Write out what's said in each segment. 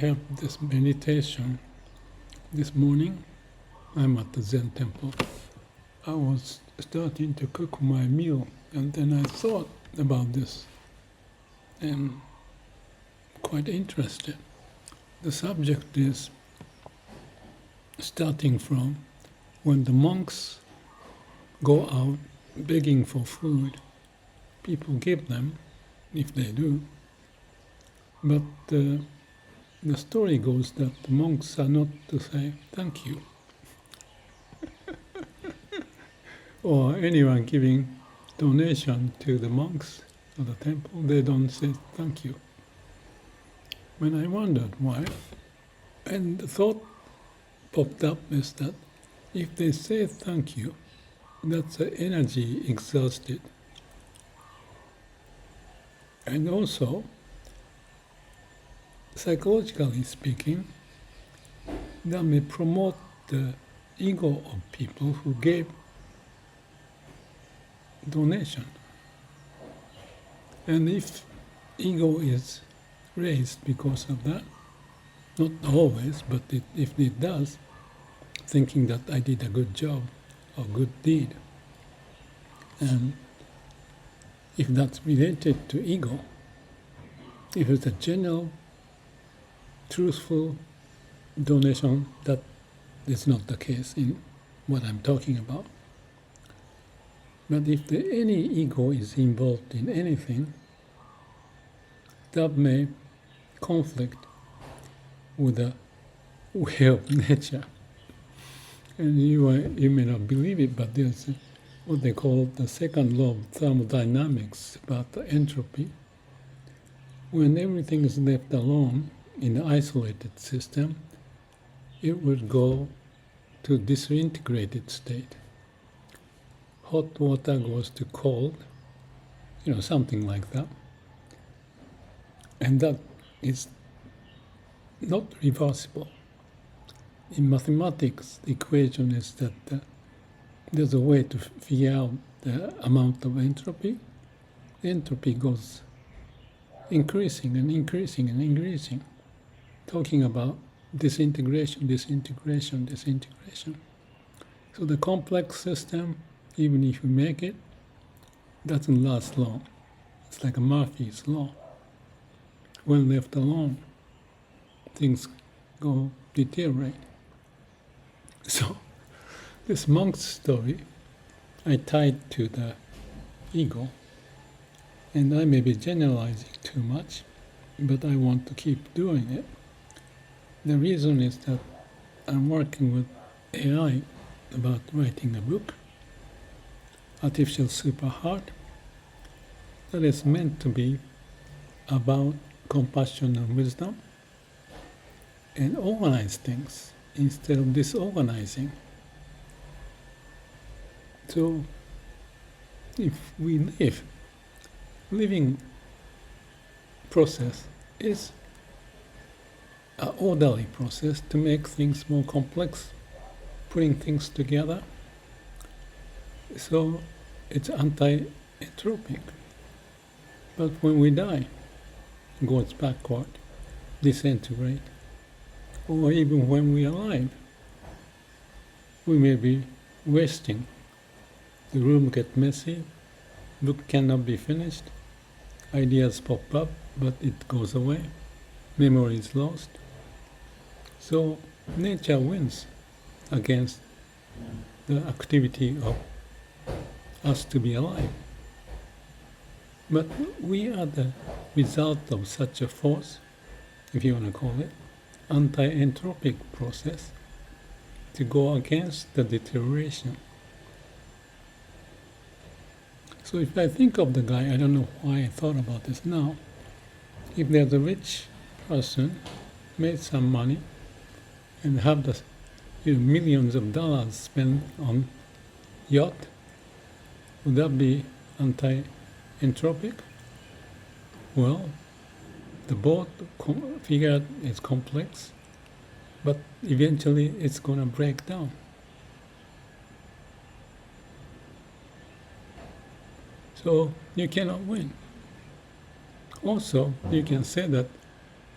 have this meditation this morning. I'm at the Zen temple. I was starting to cook my meal, and then I thought about this, and quite interested. The subject is starting from when the monks go out begging for food, people give them, if they do, but the story goes that the monks are not to say thank you. Or anyone giving donation to the monks or the temple, they don't say thank you. When I wondered why, and the thought popped up is that if they say thank you, that's the energy exhausted. And also, psychologically speaking, that may promote the ego of people who gave donation. And if ego is raised because of that, not always, but if it does, thinking that I did a good job or good deed, and if that's related to ego, if it's a general, truthful donation, that is not the case in what I'm talking about. But if any ego is involved in anything, that may conflict with the way of nature. And you may not believe it, but there's what they call the second law of thermodynamics about the entropy. When everything is left alone in an isolated system, it would go to disintegrated state. Hot water goes to cold, something like that. And that is not reversible. In mathematics, the equation is that there's a way to figure out the amount of entropy. The entropy goes increasing and increasing and increasing, talking about disintegration. So the complex system, even if you make it, doesn't last long. It's like a Murphy's law. When left alone, things go deteriorate. So this monk's story I tied to the ego, and I may be generalizing too much, but I want to keep doing it. The reason is that I'm working with AI about writing a book, Artificial Superheart, that is meant to be about compassion and wisdom and organize things instead of disorganizing. So if we living process is an orderly process to make things more complex, putting things together. So it's anti-entropic. But when we die, it goes backward, disintegrate. Or even when we are alive, we may be wasting. The room gets messy, book cannot be finished, ideas pop up, but it goes away, memory is lost. So nature wins against the activity of us to be alive. But we are the result of such a force, if you want to call it, anti-entropic process, to go against the deterioration. So if I think of the guy, I don't know why I thought about this now, if there's a rich person, made some money, and have the millions of dollars spent on yacht, would that be anti-entropic? Well, the boat figure is complex, but eventually it's going to break down. So you cannot win. Also, you can say that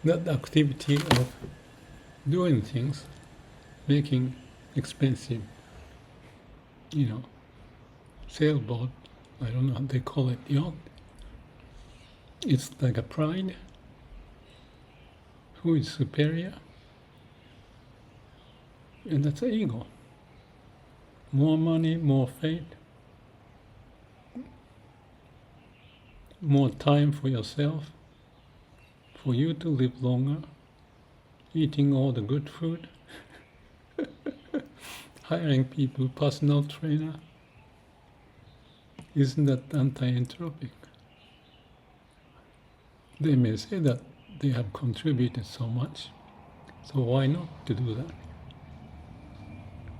that activity of doing things, making expensive, sailboat, I don't know how they call it, yacht. It's like a pride. Who is superior? And that's an ego. More money, more fame, more time for yourself, for you to live longer, eating all the good food, hiring people, personal trainer. Isn't that anti-entropic? They may say that they have contributed so much, so why not to do that?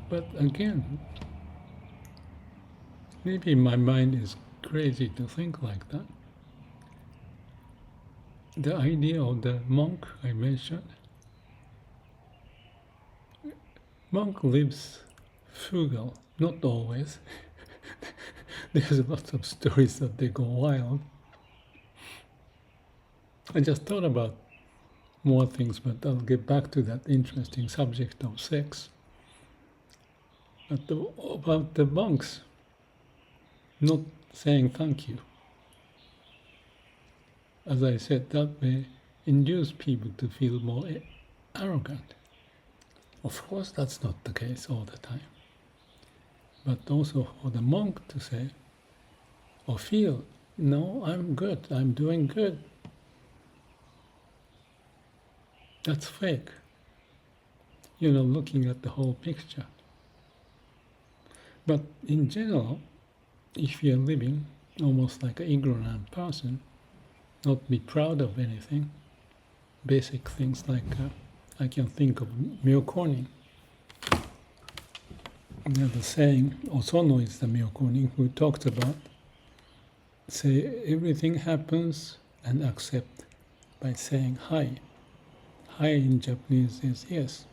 But again, maybe my mind is crazy to think like that. The idea of the monk I mentioned, monk lives frugal, not always. There's lots of stories that they go wild. I just thought about more things, but I'll get back to that interesting subject of sex. But about the monks not saying thank you. As I said, that may induce people to feel more arrogant. Of course, that's not the case all the time. But also for the monk to say or feel, no, I'm good, I'm doing good. That's fake. You're not looking at the whole picture. But in general, if you're living almost like an ignorant person, not be proud of anything, basic things like I can think of Myokonin. The saying, Osono is the Myokonin, who talked about, say everything happens and accept by saying hi. Hi in Japanese is yes.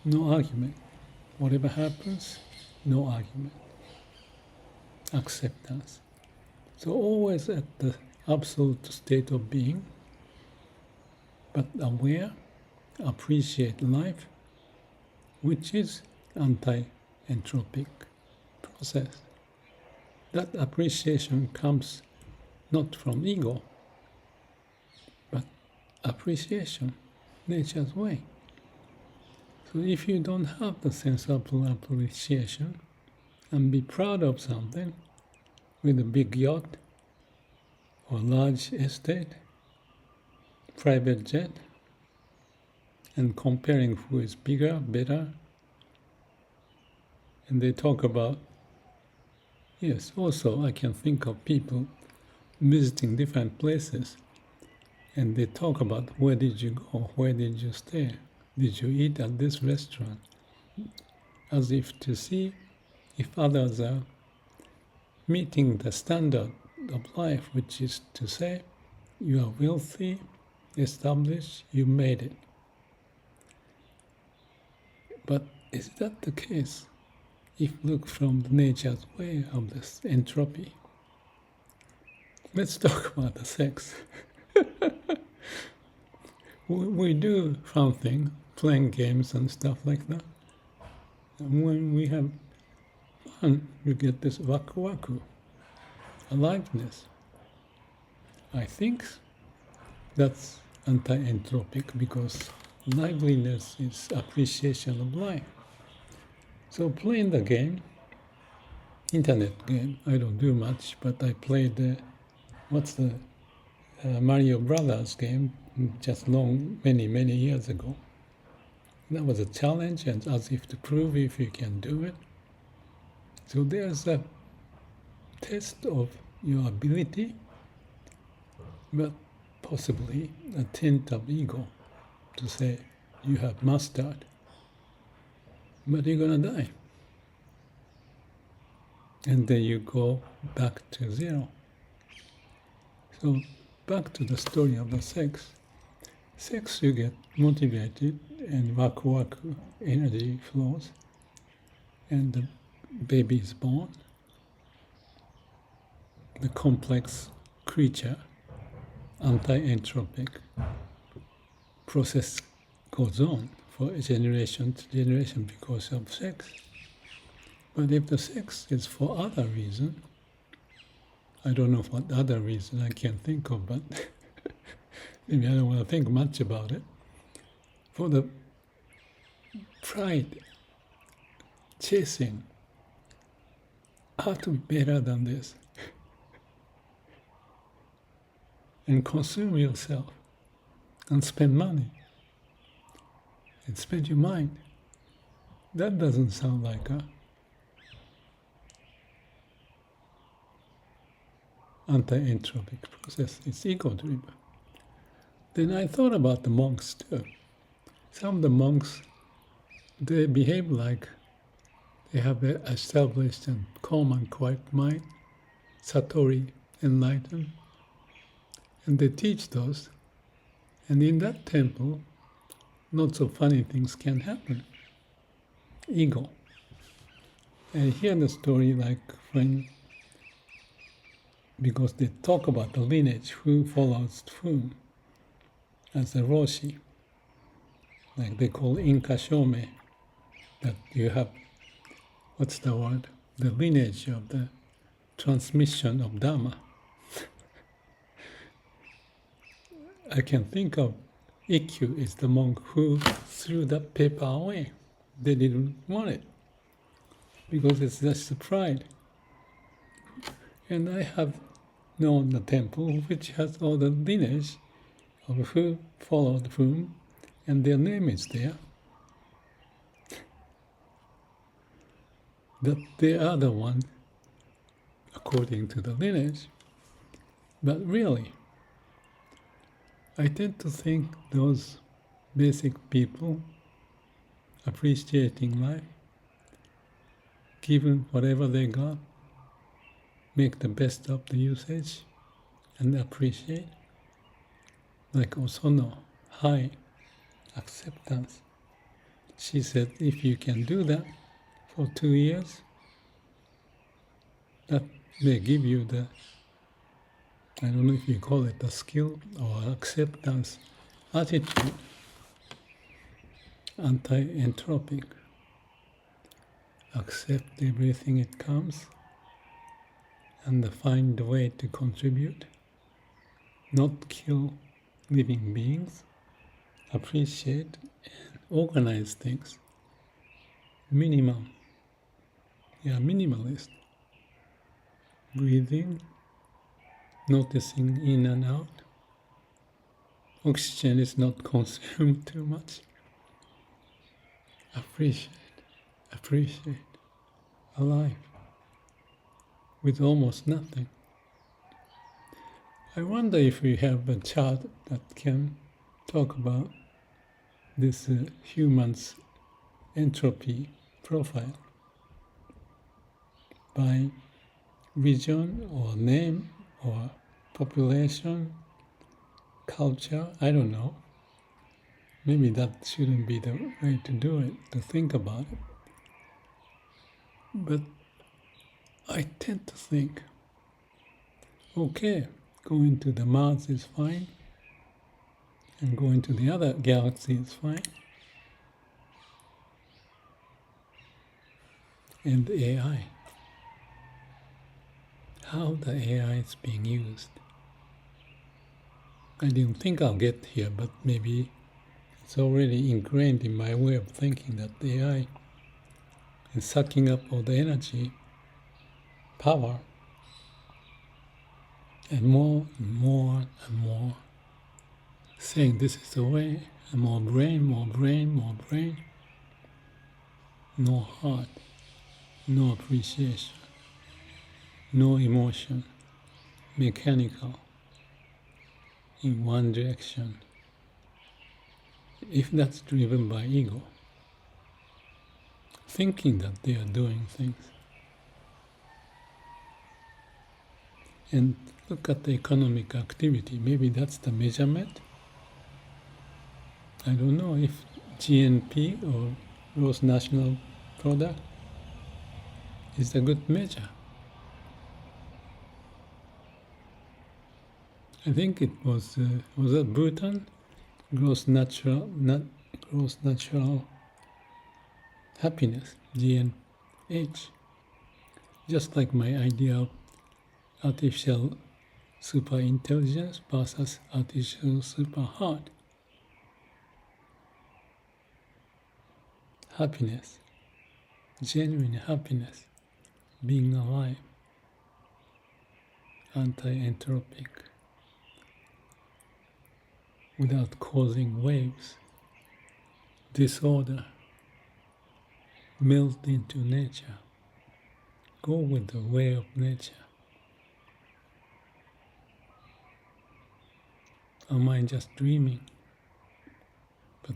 No argument. Whatever happens, no argument. Acceptance. So always at the absolute state of being, but aware, appreciate life, which is anti-entropic process. That appreciation comes not from ego, but appreciation, nature's way. So if you don't have the sense of appreciation and be proud of something with a big yacht or large estate, private jet, and comparing who is bigger, better, and they talk about, yes, also I can think of people visiting different places and they talk about where did you go, where did you stay, did you eat at this restaurant, as if to see if others are meeting the standard of life, which is to say you are wealthy, established, you made it. But is that the case? If you look from the nature's way of this entropy. Let's talk about the sex. we do something, playing games and stuff like that. And when we have fun, you get this waku-waku, aliveness. I think that's anti-entropic because liveliness is appreciation of life. So playing the game, internet game, I don't do much, but I played Mario Brothers game just many years ago. That was a challenge and as if to prove if you can do it. So there's a test of your ability, but possibly a tint of ego to say you have mastered, but you're gonna die. And then you go back to zero. So back to the story of the sex. Sex, you get motivated and waku-waku, energy flows, and the baby is born. The complex creature, anti-entropic, process goes on for generation to generation because of sex. But if the sex is for other reason, I don't know what other reason I can think of, but maybe I don't want to think much about it. For the pride, chasing, how to be better than this, and consume yourself, and spend money, and spend your mind. That doesn't sound like a anti-entropic process. It's ego-driven. Then I thought about the monks too. Some of the monks, they behave like they have established a calm and quiet mind, satori, enlightened, and they teach those. And in that temple, not so funny things can happen. Ego. And hear the story like when, because they talk about the lineage, who follows whom, as a Roshi. Like they call Inka Shome, that you have, what's the word? The lineage of the transmission of Dharma. I can think of Ikkyu is the monk who threw that paper away. They didn't want it because it's just a pride. And I have known the temple which has all the lineage of who followed whom, and their name is there. That they are the one according to the lineage. But really, I tend to think those basic people appreciating life, given whatever they got, make the best of the usage and appreciate. Like Osono, high acceptance. She said if you can do that for 2 years, that may give you the, I don't know if you call it a skill or acceptance attitude, anti-entropic. Accept everything it comes and find a way to contribute, not kill living beings, appreciate and organize things. Minimum. Yeah, minimalist. Breathing, noticing in and out. Oxygen is not consumed too much. Appreciate a life with almost nothing. I wonder if we have a chart that can talk about this human's entropy profile by region or name or population, culture, I don't know. Maybe that shouldn't be the way to do it, to think about it. But I tend to think, okay, going to the Mars is fine, and going to the other galaxy is fine. And AI. How the AI is being used. I didn't think I'll get here, but maybe it's already ingrained in my way of thinking that the AI is sucking up all the energy, power, and more and more and more, saying this is the way, and more brain, no heart, no appreciation, no emotion, mechanical, in one direction. If that's driven by ego, thinking that they are doing things. And look at the economic activity, maybe that's the measurement. I don't know if GNP or gross national product is a good measure. I think it was that Bhutan gross natural happiness, GNH. Just like my idea of artificial super intelligence versus artificial super heart. Happiness, genuine happiness, being alive, anti-entropic, without causing waves, disorder, melt into nature, go with the way of nature. Am I just dreaming? But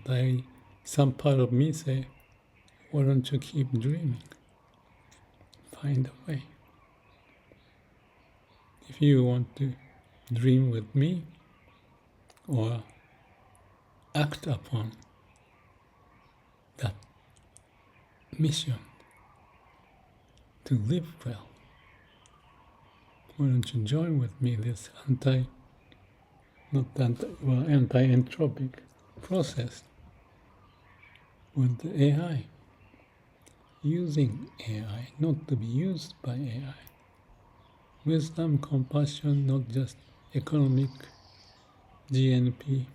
some part of me say, why don't you keep dreaming? Find a way. If you want to dream with me or act upon that mission to live well, why don't you join with me this anti-entropic process with the AI, using AI, not to be used by AI. Wisdom, compassion, not just economic GNP,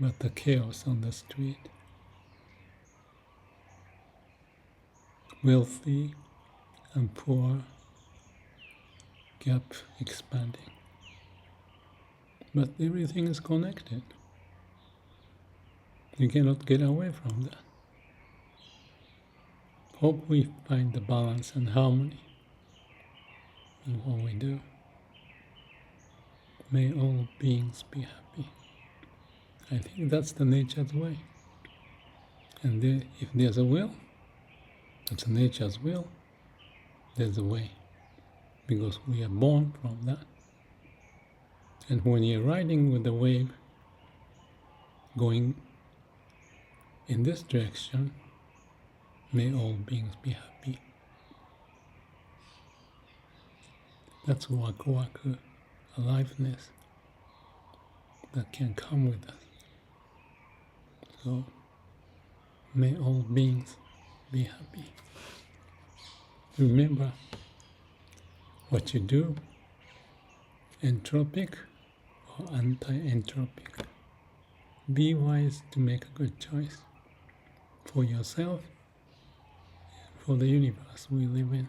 but the chaos on the street. Wealthy and poor, gap expanding. But everything is connected. You cannot get away from that. Hope we find the balance and harmony in what we do. May all beings be happy. I think that's the nature's way. And if there's a will, that's nature's will, there's a way. Because we are born from that. And when you're riding with the wave, going in this direction, may all beings be happy. That's waku aliveness that can come with us. So, may all beings be happy. Remember what you do, entropic or anti-entropic. Be wise to make a good choice for yourself and for the universe we live in.